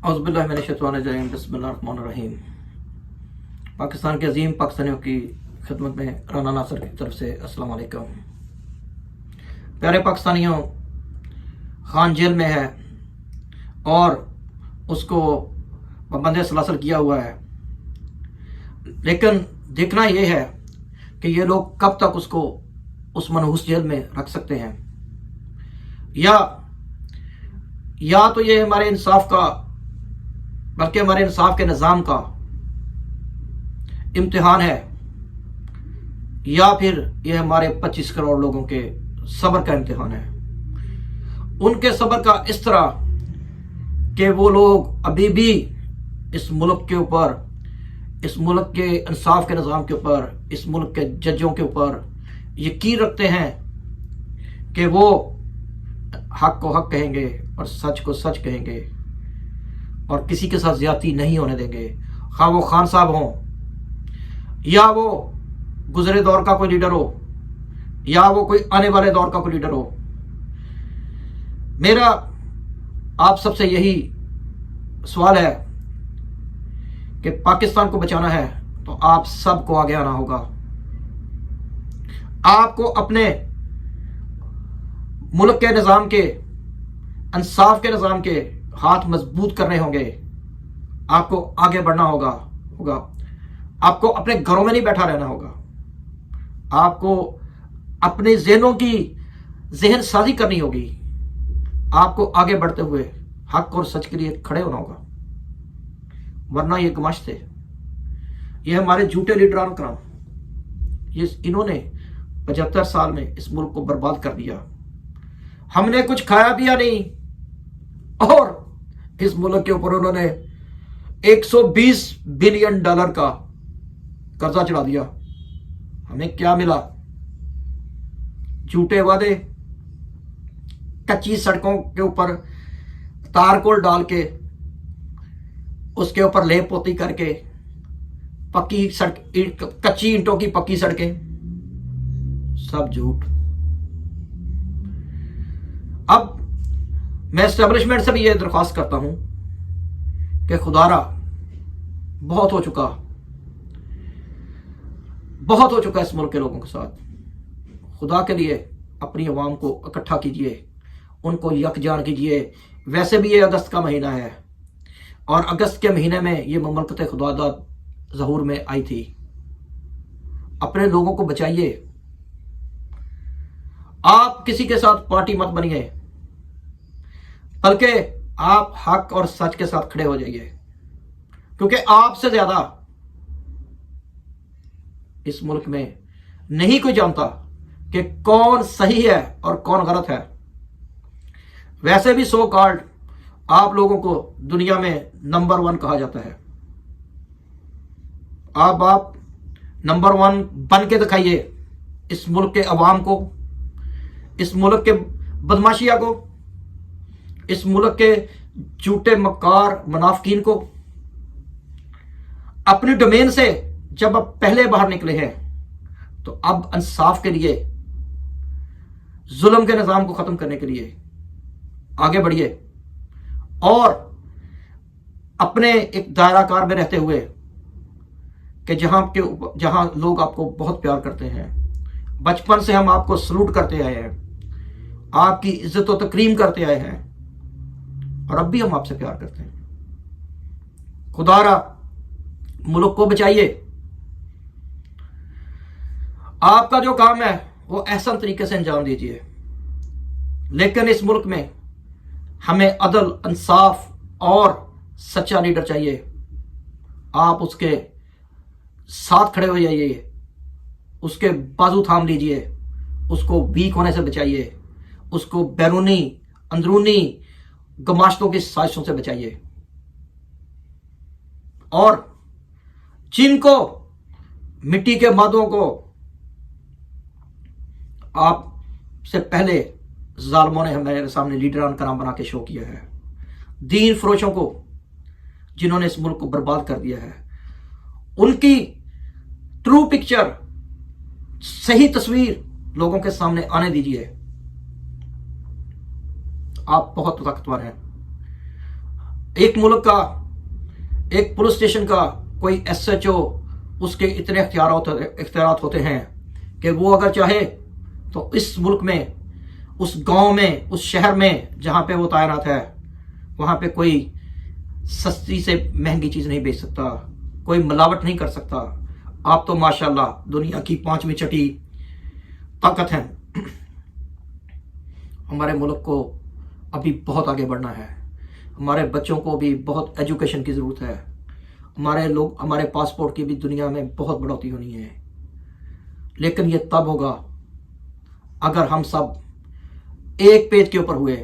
औज़ुबिल्लाहि मिनश्शैतानिर्रजीम बिस्मिल्लाहिर्रहमानिर्रहीम। पाकिस्तान के अजीम पाकिस्तानियों की खिदमत में राना नासिर की तरफ से अस्सलाम वालेकुम। प्यारे पाकिस्तानियों, खान जेल में है और उसको पाबंद सलासल किया हुआ है, लेकिन देखना यह है कि ये लोग कब तक उसको उस मनहूस जेल में रख सकते हैं, या तो ये हमारे इंसाफ का बल्कि हमारे इंसाफ के निज़ाम का इम्तिहान है, या फिर ये हमारे 25 करोड़ लोगों के सब्र का इम्तिहान है। उनके सब्र का इस तरह कि वो लोग अभी भी इस मुल्क के ऊपर, इस मुल्क के इंसाफ के निज़ाम के ऊपर, इस मुल्क के जजों के ऊपर यकीन रखते हैं कि वो हक को हक कहेंगे और सच को सच कहेंगे और किसी के साथ ज्यादती नहीं होने देंगे, खा वो खान साहब हों या वो गुजरे दौर का कोई लीडर हो या वो कोई आने वाले दौर का कोई लीडर हो। मेरा आप सबसे यही सवाल है कि पाकिस्तान को बचाना है तो आप सबको आगे आना होगा। आपको अपने मुल्क के निज़ाम के, इंसाफ के निज़ाम के हाथ मजबूत करने होंगे। आपको आगे बढ़ना होगा। आपको अपने घरों में नहीं बैठा रहना होगा। आपको अपने ज़हनों की ज़हन साजी करनी होगी। आपको आगे बढ़ते हुए हक और सच के लिए खड़े होना होगा, वरना ये गमाश थे, ये हमारे झूठे लीडरान कराम, इन्होंने 75 साल में इस मुल्क को बर्बाद कर दिया। हमने कुछ खाया पिया नहीं और इस मुल्क के ऊपर उन्होंने 120 बिलियन डॉलर का कर्जा चढ़ा दिया। हमें क्या मिला? झूठे वादे, कच्ची सड़कों के ऊपर तारकोल डाल के उसके ऊपर लेप पोती करके पक्की सड़क, कच्ची ईंटों की पक्की सड़कें, सब झूठ। अब मैं एस्टेब्लिशमेंट से भी यह दरख्वास्त करता हूं कि खुदारा बहुत हो चुका इस मुल्क के लोगों के साथ। खुदा के लिए अपनी आवाम को इकट्ठा कीजिए, उनको यकजान कीजिए। वैसे भी ये अगस्त का महीना है और अगस्त के महीने में ये ममलकत खुदादाद ज़हूर में आई थी। अपने लोगों को बचाइए। आप किसी के साथ पार्टी मत बनिए, बल्कि आप हक और सच के साथ खड़े हो जाइए, क्योंकि आपसे ज्यादा इस मुल्क में नहीं कोई जानता कि कौन सही है और कौन गलत है। वैसे भी सो कॉल्ड आप लोगों को दुनिया में नंबर 1 कहा जाता है। आप नंबर 1 बन के दिखाइए इस मुल्क के अवाम को, इस मुल्क के बदमाशिया को, इस मुल्क के झूठे मक्कार मुनाफिकीन को। अपनी डोमेन से जब आप पहले बाहर निकले हैं तो अब इंसाफ के लिए, जुल्म के निजाम को खत्म करने के लिए आगे बढ़िए और अपने एक दायराकार में रहते हुए कि जहां लोग आपको बहुत प्यार करते हैं, बचपन से हम आपको सलूट करते आए हैं, आपकी इज्जत और तकरीम करते आए हैं और अब भी हम आपसे प्यार करते हैं। खुदारा मुल्क को बचाइए। आपका जो काम है वो एहसन तरीके से अंजाम दीजिए, लेकिन इस मुल्क में हमें अदल, इंसाफ और सच्चा लीडर चाहिए। आप उसके साथ खड़े हो जाइए, उसके बाजू थाम लीजिए, उसको वीक होने से बचाइए, उसको बैरूनी अंदरूनी गमाश्तों की साजिशों से बचाइए। और जिनको मिट्टी के मादों को आप से पहले जालमों ने हमारे सामने लीडरान का नाम बना के शो किया है, दीन फरोशों को जिन्होंने इस मुल्क को बर्बाद कर दिया है, उनकी ट्रू पिक्चर, सही तस्वीर लोगों के सामने आने दीजिए। आप बहुत ताकतवर हैं। एक मुल्क का एक पुलिस स्टेशन का कोई SHO उसके इतने इख्तियारात होते हैं कि वो अगर चाहे तो इस मुल्क में, उस गांव में, उस शहर में जहां पे वो तैनात है, वहां पे कोई सस्ती से महंगी चीज़ नहीं बेच सकता, कोई मिलावट नहीं कर सकता। आप तो माशाल्लाह दुनिया की 5वीं छठी ताकत हैं। हमारे मुल्क को अभी बहुत आगे बढ़ना है, हमारे बच्चों को भी बहुत एजुकेशन की ज़रूरत है, हमारे पासपोर्ट की भी दुनिया में बहुत बढ़ोतरी होनी है। लेकिन ये तब होगा अगर हम सब एक पेज के ऊपर हुए,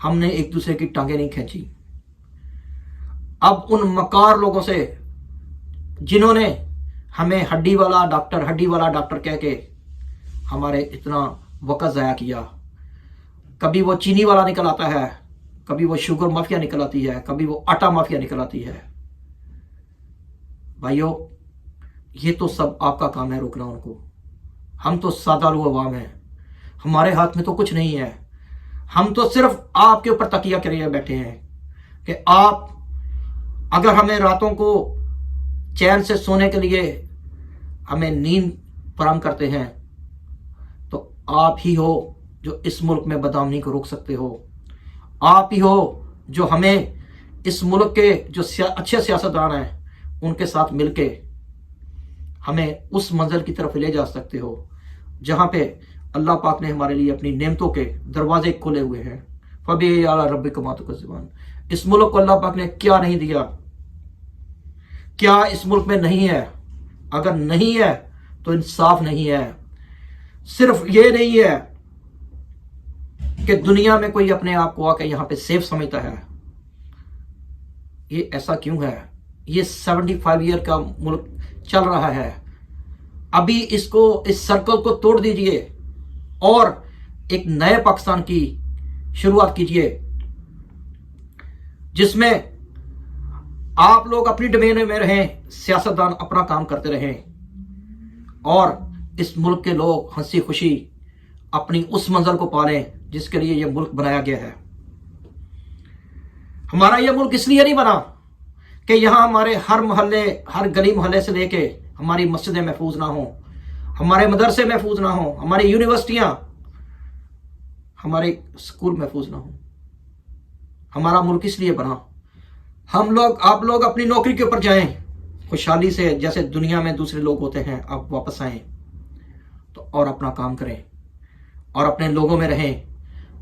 हमने एक दूसरे की टांगें नहीं खींची। अब उन मकार लोगों से जिन्होंने हमें हड्डी वाला डॉक्टर कह के हमारे इतना वक़्त ज़ाया किया, कभी वो चीनी वाला निकल आता है, कभी वो शुगर माफिया निकल आती है, कभी वो आटा माफिया निकल आती है। भाइयों, ये तो सब आपका काम है रोकना उनको। हम तो सादालू अवाम हैं, हमारे हाथ में तो कुछ नहीं है। हम तो सिर्फ आपके ऊपर तकिया करे बैठे हैं कि आप अगर हमें रातों को चैन से सोने के लिए हमें नींद फराहम करते हैं तो आप ही हो जो इस मुल्क में बदआमनी को रोक सकते हो। आप ही हो जो हमें इस मुल्क के जो अच्छे सियासतदान हैं उनके साथ मिलके हमें उस मंजिल की तरफ ले जा सकते हो जहाँ पे अल्लाह पाक ने हमारे लिए अपनी नेमतों के दरवाजे खोले हुए हैं। फबी अला रब्बिकुमा तुकज़्ज़िबान। इस मुल्क को अल्लाह पाक ने क्या नहीं दिया, क्या इस मुल्क में नहीं है? अगर नहीं है तो इंसाफ नहीं है। सिर्फ ये नहीं है कि दुनिया में कोई अपने आप को आके यहाँ पे सेफ समझता है। ये ऐसा क्यों है? ये 75 ईयर का मुल्क चल रहा है। अभी इसको, इस सर्कल को तोड़ दीजिए और एक नए पाकिस्तान की शुरुआत कीजिए जिसमें आप लोग अपनी डोमेन में रहें, सियासतदान अपना काम करते रहें और इस मुल्क के लोग हंसी खुशी अपनी उस मंजिल को पालें जिसके लिए यह मुल्क बनाया गया है। हमारा यह मुल्क इसलिए नहीं बना कि यहाँ हमारे हर मोहल्ले, हर गली मोहल्ले से लेके हमारी मस्जिदें महफूज ना हो, हमारे मदरसे महफूज ना हो, हमारी यूनिवर्सिटियां, हमारे स्कूल महफूज ना हो। हमारा मुल्क इसलिए बना आप लोग अपनी नौकरी के ऊपर जाएं खुशहाली से, जैसे दुनिया में दूसरे लोग होते हैं। आप वापस आएं तो और अपना काम करें और अपने लोगों में रहें,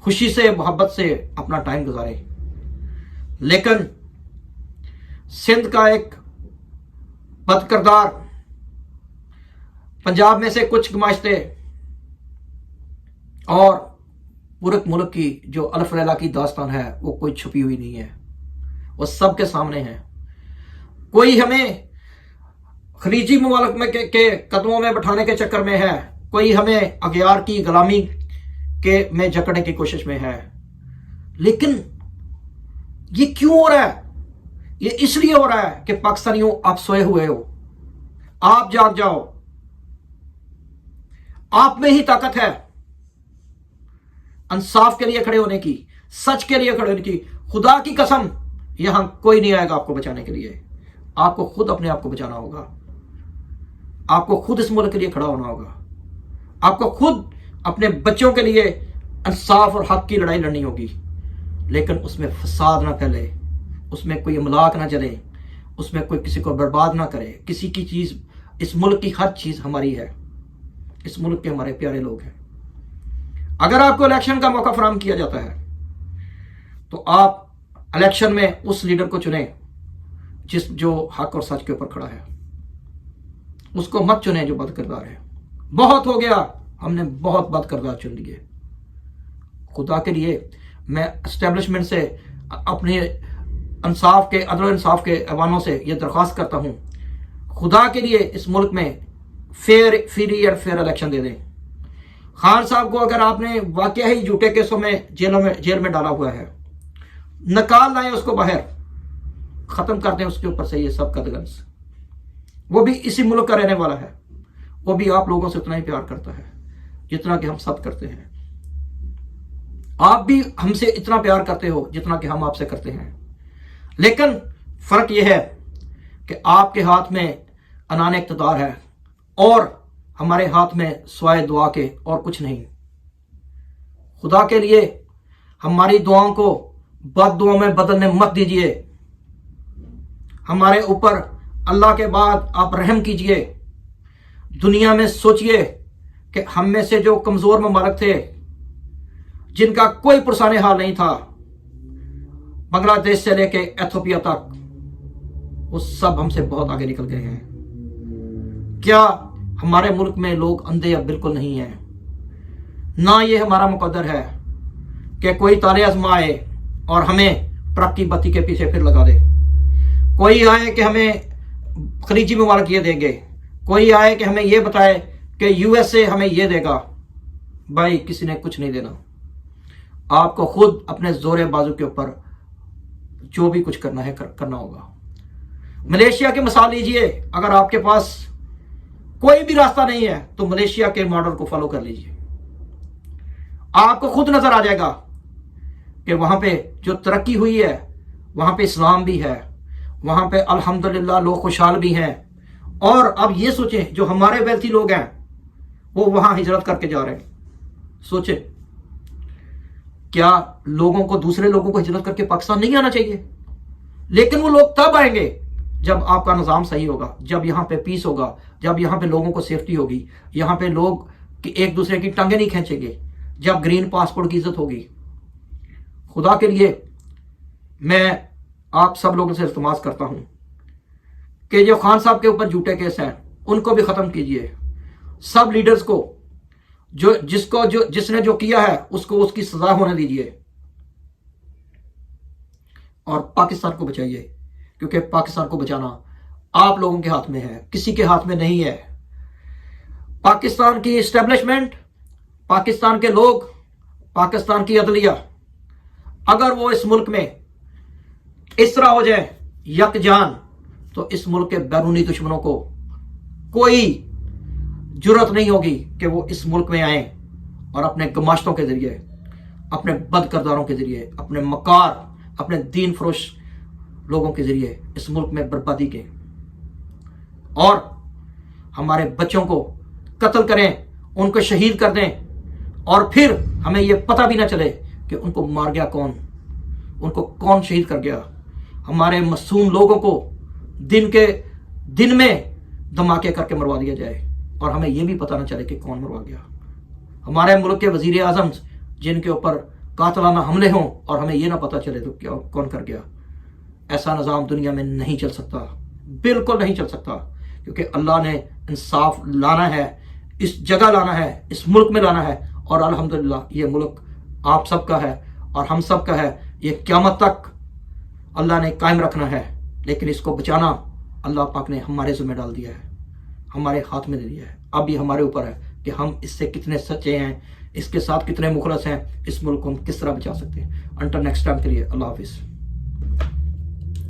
खुशी से, मोहब्बत से अपना टाइम गुजारें। लेकिन सिंध का एक बदकिरदार, पंजाब में से कुछ नुमाइशते और पूरे मुल्क की जो अल्फ लैला की दास्तान है वो कोई छुपी हुई नहीं है, वो सबके सामने है। कोई हमें खलीजी मुमालिक में के कदमों में बैठाने के चक्कर में है, कोई हमें अगयार की गुलामी के में जकड़ने की कोशिश में है। लेकिन ये क्यों हो रहा है? ये इसलिए हो रहा है कि पाकिस्तानियों, आप सोए हुए हो, आप जाग जाओ। आप में ही ताकत है इंसाफ के लिए खड़े होने की, सच के लिए खड़े होने की। खुदा की कसम, यहां कोई नहीं आएगा आपको बचाने के लिए। आपको खुद अपने आप को बचाना होगा, आपको खुद इस मुल्क के लिए खड़ा होना होगा, आपको खुद अपने बच्चों के लिए इंसाफ और हक की लड़ाई लड़नी होगी। लेकिन उसमें फसाद ना फैले, उसमें कोई इमलाक ना चले, उसमें कोई किसी को बर्बाद ना करे। किसी की चीज, इस मुल्क की हर चीज हमारी है, इस मुल्क के हमारे प्यारे लोग हैं। अगर आपको इलेक्शन का मौका फराहम किया जाता है तो आप इलेक्शन में उस लीडर को चुने जो हक और सच के ऊपर खड़ा है। उसको मत चुने जो बदकिरदार है। बहुत हो गया, हमने बहुत बदकिरदार चुन लिए। खुदा के लिए मैं एस्टेब्लिशमेंट से, अपने इंसाफ के, अदल इंसाफ के ऐवानों से यह दरख्वास्त करता हूं, खुदा के लिए इस मुल्क में free and fair election they दें। खान साहब को अगर आपने वाकया ही झूठे केसों में जेल में डाला हुआ है, निकाल लाएं उसको बाहर, खत्म कर दें उसके ऊपर से ये सब कदगंस। वो भी इसी मुल्क का रहने वाला है, वो भी आप लोगों से उतना ही प्यार करता है जितना कि हम सब करते हैं। आप भी हमसे इतना प्यार करते हो जितना कि हम आपसे करते हैं। لیکن فرق یہ ہے کہ آپ کے ہاتھ میں انان اقتدار ہے اور ہمارے ہاتھ میں سوائے دعا کے اور کچھ نہیں۔ خدا کے لیے ہماری دعاؤں کو بد دعاؤں میں بدلنے مت دیجیے۔ ہمارے اوپر اللہ کے بعد آپ رحم کیجئے۔ دنیا میں سوچئے کہ ہم میں سے جو کمزور ممالک تھے، جن کا کوئی پرسان حال نہیں تھا، بنگلہ دیش سے لے کے ایتھوپیا تک، وہ سب ہم سے بہت آگے نکل گئے ہیں۔ کیا ہمارے ملک میں لوگ اندھے اب بالکل نہیں ہیں؟ نہ یہ ہمارا مقدر ہے کہ کوئی تالے آزمائے اور ہمیں ٹرک کی بتی کے پیچھے پھر لگا دے۔ کوئی آئے کہ ہمیں خلیجی ممالک یہ دیں گے، کوئی آئے کہ ہمیں یہ بتائے کہ یو ایس اے ہمیں یہ دے گا۔ بھائی کسی نے کچھ نہیں دینا، آپ کو خود اپنے زور بازو کے اوپر جو بھی کچھ کرنا ہے کرنا ہوگا۔ ملیشیا کی مثال لیجئے، اگر آپ کے پاس کوئی بھی راستہ نہیں ہے تو ملیشیا کے ماڈل کو فالو کر لیجئے، آپ کو خود نظر آ جائے گا کہ وہاں پہ جو ترقی ہوئی ہے وہاں پہ اسلام بھی ہے، وہاں پہ الحمدللہ لوگ خوشحال بھی ہیں۔ اور اب یہ سوچیں جو ہمارے ویلتھی لوگ ہیں وہ وہاں ہجرت کر کے جا رہے ہیں۔ سوچیں کیا لوگوں کو، دوسرے لوگوں کو ہجرت کر کے پاکستان نہیں آنا چاہیے؟ لیکن وہ لوگ تب آئیں گے جب آپ کا نظام صحیح ہوگا، جب یہاں پہ پیس ہوگا، جب یہاں پہ لوگوں کو سیفٹی ہوگی، یہاں پہ لوگ ایک دوسرے کی ٹانگیں نہیں کھینچیں گے، جب گرین پاسپورٹ کی عزت ہوگی۔ خدا کے لیے میں آپ سب لوگوں سے التماس کرتا ہوں کہ جو خان صاحب کے اوپر جھوٹے کیس ہیں ان کو بھی ختم کیجئے۔ سب لیڈرز کو جس نے جو کیا ہے اس کو اس کی سزا ہونے دیجئے، اور پاکستان کو بچائیے، کیونکہ پاکستان کو بچانا آپ لوگوں کے ہاتھ میں ہے، کسی کے ہاتھ میں نہیں ہے۔ پاکستان کی اسٹیبلشمنٹ، پاکستان کے لوگ، پاکستان کی عدلیہ، اگر وہ اس ملک میں اس طرح ہو جائے یکجان تو اس ملک کے بیرونی دشمنوں کو کوئی جرت نہیں ہوگی کہ وہ اس ملک میں آئیں اور اپنے گماشتوں کے ذریعے، اپنے بد کرداروں کے ذریعے، اپنے مکار، اپنے دین فروش لوگوں کے ذریعے اس ملک میں بربادی کے، اور ہمارے بچوں کو قتل کریں، ان کو شہید کر دیں، اور پھر ہمیں یہ پتہ بھی نہ چلے کہ ان کو مار گیا کون، ان کو کون شہید کر گیا۔ ہمارے معصوم لوگوں کو دن میں دھماکے کر کے مروا دیا جائے اور ہمیں یہ بھی پتہ نہ چلے کہ کون مروا گیا۔ ہمارے ملک کے وزیر اعظم جن کے اوپر قاتلانہ حملے ہوں اور ہمیں یہ نہ پتہ چلے تو کیا کون کر گیا۔ ایسا نظام دنیا میں نہیں چل سکتا، بالکل نہیں چل سکتا، کیونکہ اللہ نے انصاف لانا ہے، اس جگہ لانا ہے، اس ملک میں لانا ہے، اور الحمدللہ یہ ملک آپ سب کا ہے اور ہم سب کا ہے، یہ قیامت تک اللہ نے قائم رکھنا ہے۔ لیکن اس کو بچانا اللہ پاک نے ہمارے ذمہ ڈال دیا ہے، ہمارے ہاتھ میں دے دیا ہے۔ اب یہ ہمارے اوپر ہے کہ ہم اس سے کتنے سچے ہیں، اس کے ساتھ کتنے مخلص ہیں، اس ملک کو ہم کس طرح بچا سکتے ہیں۔ انٹل نیکسٹ ٹائم کے لیے اللہ حافظ۔